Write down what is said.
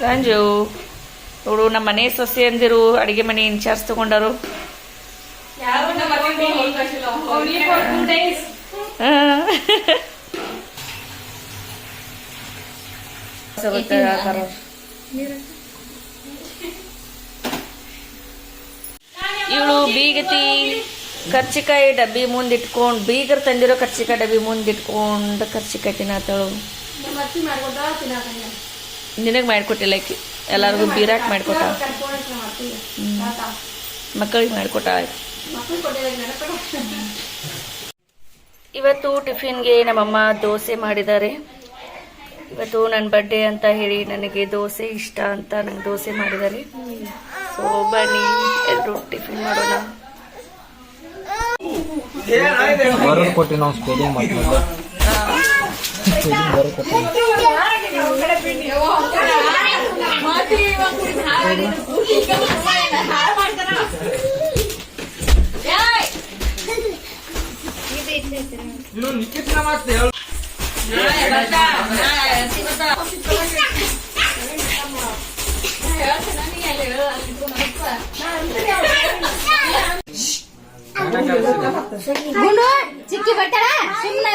ಸಂಜು ನೋಡು ನಮ್ಮ ಮನೆ ಸೊಸೆ ಅಂದಿರು ಅಡಿಗೆ ಮನೆ ಇನ್ಚಾರ್ಜ್ ತಗೊಂಡರು. ಇವಳು ಬೀಗತಿ ಕರ್ಚಿಕಾಯಿ ಡಬ್ಬಿ ಮುಂದಿಟ್ಕೊಂಡು ಬೀಗರ್ ತಂದಿರೋ ಕರ್ಚಿಕಾಯಿ ಡಬ್ಬಿ ಮುಂದಿಟ್ಕೊಂಡು ಕರ್ಚಿಕಾಯಿ ತಿನ್ನತ್ತಳು. ನಿನಗೆ ಮಾಡಿಕೊಟ್ಟಿಲ್ಲ ಆಕಿ, ಎಲ್ಲರಿಗೂ ಬೀರಾಕ್ ಮಾಡಿಕೊಟ್ಟ, ಮಕ್ಕಳಿಗೆ ಮಾಡಿಕೊಟ್ಟ. ಇವತ್ತು ಟಿಫಿನ್ಗೆ ನಮ್ಮಮ್ಮ ದೋಸೆ ಮಾಡಿದ್ದಾರೆ. ಇವತ್ತು ನನ್ನ ಬರ್ಡೇ ಅಂತ ಹೇಳಿ ನನಗೆ ದೋಸೆ ಇಷ್ಟ ಅಂತ ನಂಗೆ ದೋಸೆ ಮಾಡಿದ್ದಾರೆ. ಸೊ ಬನ್ನಿ ಎಲ್ಲರೂ ಟಿಫಿನ್ ಮಾಡೋಣ. ಕೊಟ್ಟು ನಾವು ಸ್ಪೆಲ್ಲಿಂಗ್ ಮಾಡ್ತೀವಿ. ಚಿಕ್ಕಿ ಬರ್ತಾಳ ಸುಮ್ಮನೆ